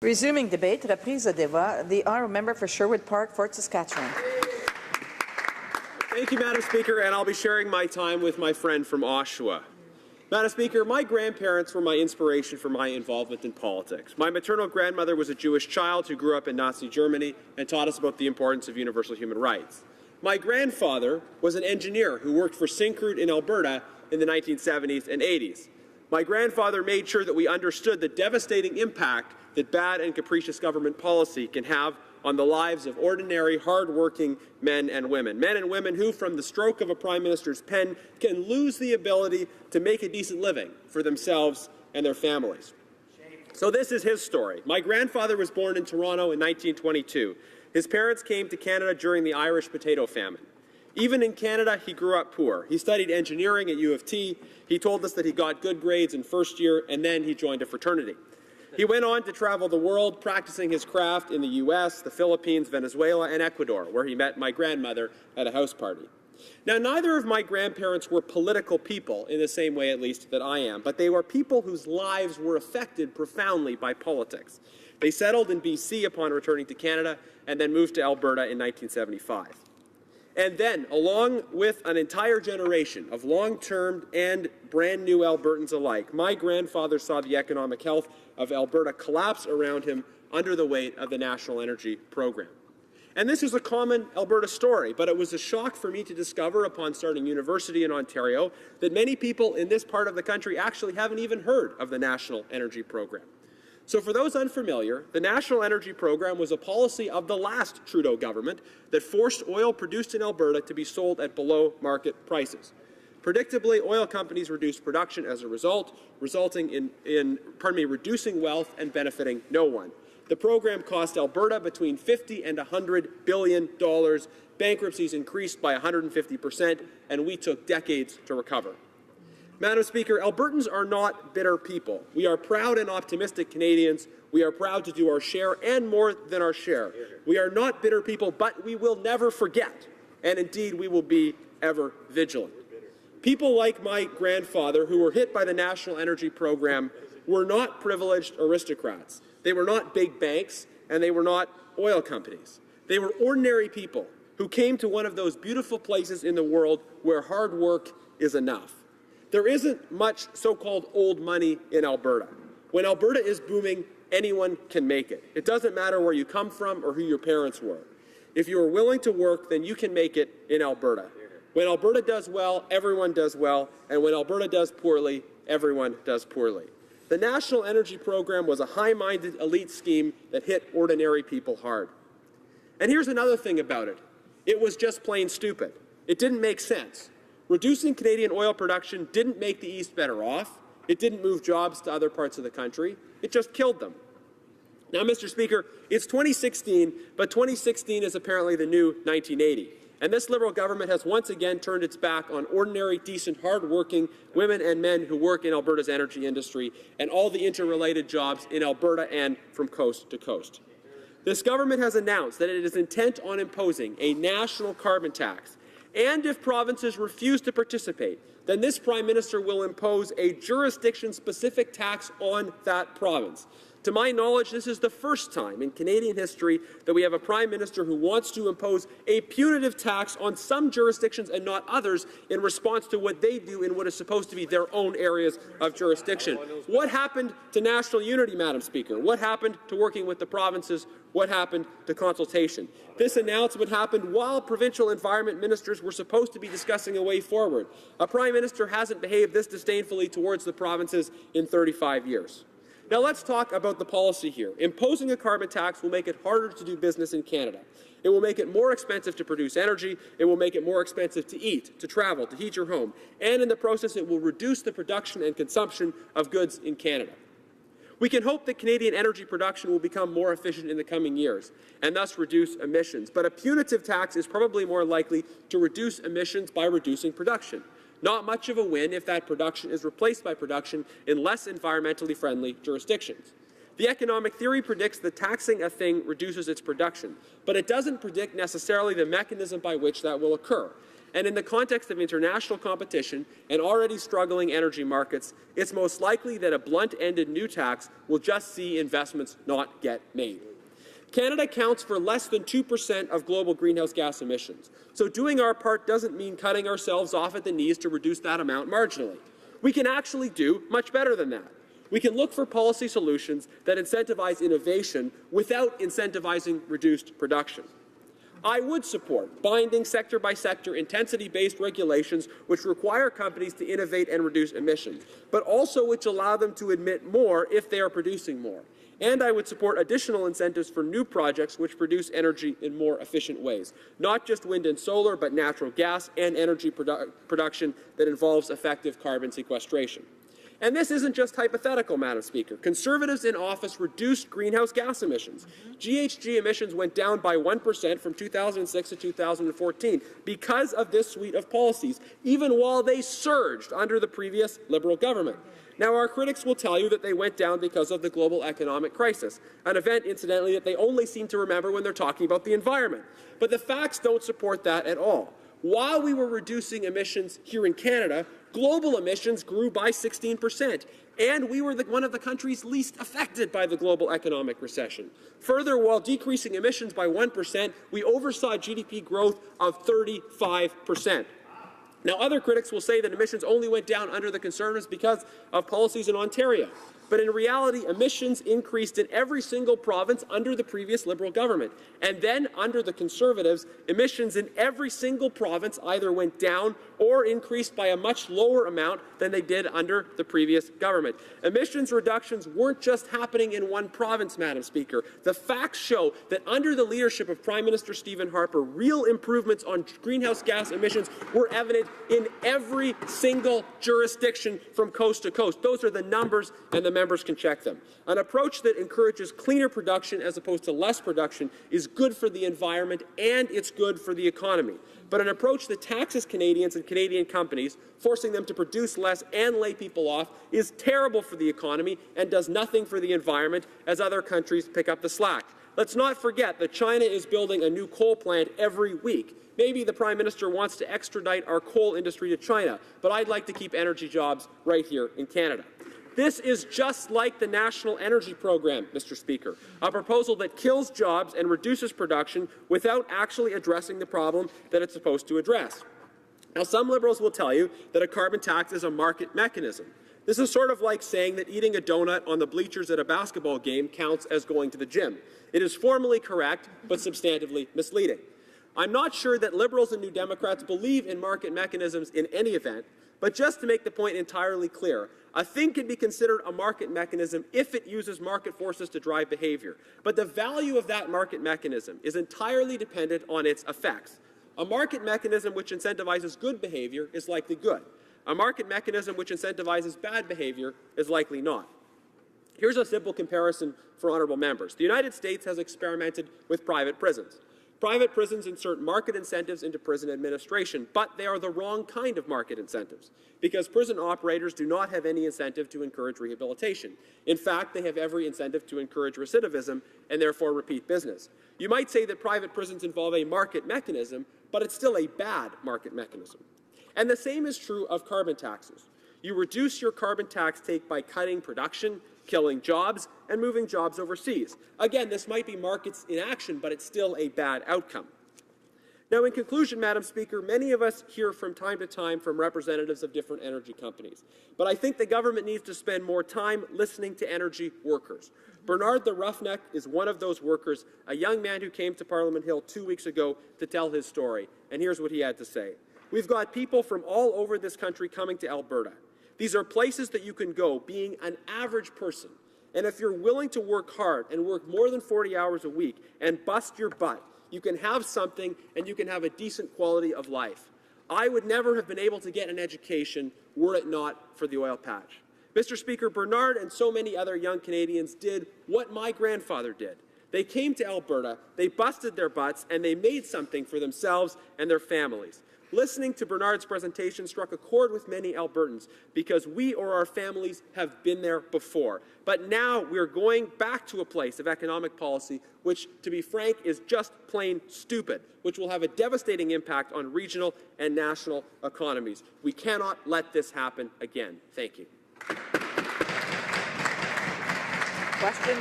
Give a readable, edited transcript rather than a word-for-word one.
Resuming debate, reprise de débat. The honourable member for Sherwood Park, Fort Saskatchewan. Thank you, Madam Speaker, and I'll be sharing my time with my friend from Oshawa. Madam Speaker, my grandparents were my inspiration for my involvement in politics. My maternal grandmother was a Jewish child who grew up in Nazi Germany and taught us about the importance of universal human rights. My grandfather was an engineer who worked for Syncrude in Alberta in the 1970s and 80s. My grandfather made sure that we understood the devastating impact that bad and capricious government policy can have on the lives of ordinary, hard-working men and women who, from the stroke of a Prime Minister's pen, can lose the ability to make a decent living for themselves and their families. So this is his story. My grandfather was born in Toronto in 1922. His parents came to Canada during the Irish potato famine. Even in Canada, he grew up poor. He studied engineering at U of T. He told us that he got good grades in first year, and then he joined a fraternity. He went on to travel the world, practicing his craft in the U.S., the Philippines, Venezuela, and Ecuador, where he met my grandmother at a house party. Now, neither of my grandparents were political people, in the same way, at least, that I am, but they were people whose lives were affected profoundly by politics. They settled in B.C. upon returning to Canada, and then moved to Alberta in 1975. And then, along with an entire generation of long-term and brand-new Albertans alike, my grandfather saw the economic health of Alberta collapse around him under the weight of the National Energy Program. And this is a common Alberta story, but it was a shock for me to discover upon starting university in Ontario that many people in this part of the country actually haven't even heard of the National Energy Program. So for those unfamiliar, the National Energy Program was a policy of the last Trudeau government that forced oil produced in Alberta to be sold at below-market prices. Predictably, oil companies reduced production as a result, resulting in reducing wealth and benefiting no one. The program cost Alberta between $50 and $100 billion. Bankruptcies increased by 150%, and we took decades to recover. Madam Speaker, Albertans are not bitter people. We are proud and optimistic Canadians. We are proud to do our share and more than our share. We are not bitter people, but we will never forget, and indeed we will be ever vigilant. People like my grandfather who were hit by the National Energy Program were not privileged aristocrats. They were not big banks, and they were not oil companies. They were ordinary people who came to one of those beautiful places in the world where hard work is enough. There isn't much so-called old money in Alberta. When Alberta is booming, anyone can make it. It doesn't matter where you come from or who your parents were. If you are willing to work, then you can make it in Alberta. When Alberta does well, everyone does well, and when Alberta does poorly, everyone does poorly. The National Energy Program was a high-minded elite scheme that hit ordinary people hard. And here's another thing about it. It was just plain stupid. It didn't make sense. Reducing Canadian oil production didn't make the East better off. It didn't move jobs to other parts of the country. It just killed them. Now, Mr. Speaker, it's 2016, but 2016 is apparently the new 1980. And this Liberal government has once again turned its back on ordinary, decent, hard-working women and men who work in Alberta's energy industry and all the interrelated jobs in Alberta and from coast to coast. This government has announced that it is intent on imposing a national carbon tax. And if provinces refuse to participate, then this Prime Minister will impose a jurisdiction-specific tax on that province. To my knowledge, this is the first time in Canadian history that we have a Prime Minister who wants to impose a punitive tax on some jurisdictions and not others in response to what they do in what is supposed to be their own areas of jurisdiction. What happened to national unity, Madam Speaker? What happened to working with the provinces? What happened to consultation? This announcement happened while provincial environment ministers were supposed to be discussing a way forward. A Prime Minister hasn't behaved this disdainfully towards the provinces in 35 years. Now let's talk about the policy here. Imposing a carbon tax will make it harder to do business in Canada. It will make it more expensive to produce energy. It will make it more expensive to eat, to travel, to heat your home. And in the process, it will reduce the production and consumption of goods in Canada. We can hope that Canadian energy production will become more efficient in the coming years and thus reduce emissions. But a punitive tax is probably more likely to reduce emissions by reducing production. Not much of a win if that production is replaced by production in less environmentally friendly jurisdictions. The economic theory predicts that taxing a thing reduces its production, but it doesn't predict necessarily the mechanism by which that will occur. And in the context of international competition and already struggling energy markets, it's most likely that a blunt-ended new tax will just see investments not get made. Canada counts for less than 2% of global greenhouse gas emissions, so doing our part doesn't mean cutting ourselves off at the knees to reduce that amount marginally. We can actually do much better than that. We can look for policy solutions that incentivize innovation without incentivizing reduced production. I would support binding sector-by-sector intensity-based regulations which require companies to innovate and reduce emissions, but also which allow them to emit more if they are producing more. And I would support additional incentives for new projects which produce energy in more efficient ways, not just wind and solar, but natural gas and energy production that involves effective carbon sequestration. And this isn't just hypothetical, Madam Speaker. Conservatives in office reduced greenhouse gas emissions. GHG emissions went down by 1% from 2006 to 2014 because of this suite of policies, even while they surged under the previous Liberal government. Now, our critics will tell you that they went down because of the global economic crisis, an event, incidentally, that they only seem to remember when they're talking about the environment. But the facts don't support that at all. While we were reducing emissions here in Canada, global emissions grew by 16%, and we were one of the countries least affected by the global economic recession. Further, while decreasing emissions by 1%, we oversaw GDP growth of 35%. Now, other critics will say that emissions only went down under the Conservatives because of policies in Ontario. But in reality, emissions increased in every single province under the previous Liberal government. And then, under the Conservatives, emissions in every single province either went down or increased by a much lower amount than they did under the previous government. Emissions reductions weren't just happening in one province, Madam Speaker. The facts show that under the leadership of Prime Minister Stephen Harper, real improvements on greenhouse gas emissions were evident in every single jurisdiction from coast to coast. Those are the numbers, and the members can check them. An approach that encourages cleaner production as opposed to less production is good for the environment and it's good for the economy. But an approach that taxes Canadians and Canadian companies, forcing them to produce less and lay people off, is terrible for the economy and does nothing for the environment as other countries pick up the slack. Let's not forget that China is building a new coal plant every week. Maybe the Prime Minister wants to extradite our coal industry to China, but I'd like to keep energy jobs right here in Canada. This is just like the National Energy Program, Mr. Speaker, a proposal that kills jobs and reduces production without actually addressing the problem that it's supposed to address. Now, some Liberals will tell you that a carbon tax is a market mechanism. This is sort of like saying that eating a donut on the bleachers at a basketball game counts as going to the gym. It is formally correct, but substantively misleading. I'm not sure that Liberals and New Democrats believe in market mechanisms in any event, but just to make the point entirely clear, a thing can be considered a market mechanism if it uses market forces to drive behavior. But the value of that market mechanism is entirely dependent on its effects. A market mechanism which incentivizes good behavior is likely good. A market mechanism which incentivizes bad behavior is likely not. Here's a simple comparison for honourable members. The United States has experimented with private prisons. Private prisons insert market incentives into prison administration, but they are the wrong kind of market incentives, because prison operators do not have any incentive to encourage rehabilitation. In fact, they have every incentive to encourage recidivism and therefore repeat business. You might say that private prisons involve a market mechanism, but it's still a bad market mechanism. And the same is true of carbon taxes. You reduce your carbon tax take by cutting production, killing jobs, and moving jobs overseas. Again, this might be markets in action, but it's still a bad outcome. Now, in conclusion, Madam Speaker, many of us hear from time to time from representatives of different energy companies. But I think the government needs to spend more time listening to energy workers. Bernard the Roughneck is one of those workers, a young man who came to Parliament Hill 2 weeks ago to tell his story. And here's what he had to say. We've got people from all over this country coming to Alberta. These are places that you can go being an average person. And if you're willing to work hard and work more than 40 hours a week and bust your butt, you can have something and you can have a decent quality of life. I would never have been able to get an education were it not for the oil patch. Mr. Speaker, Bernard and so many other young Canadians did what my grandfather did. They came to Alberta, they busted their butts, and they made something for themselves and their families. Listening to Bernard's presentation struck a chord with many Albertans because we or our families have been there before. But now we are going back to a place of economic policy which, to be frank, is just plain stupid, which will have a devastating impact on regional and national economies. We cannot let this happen again. Thank you. Question.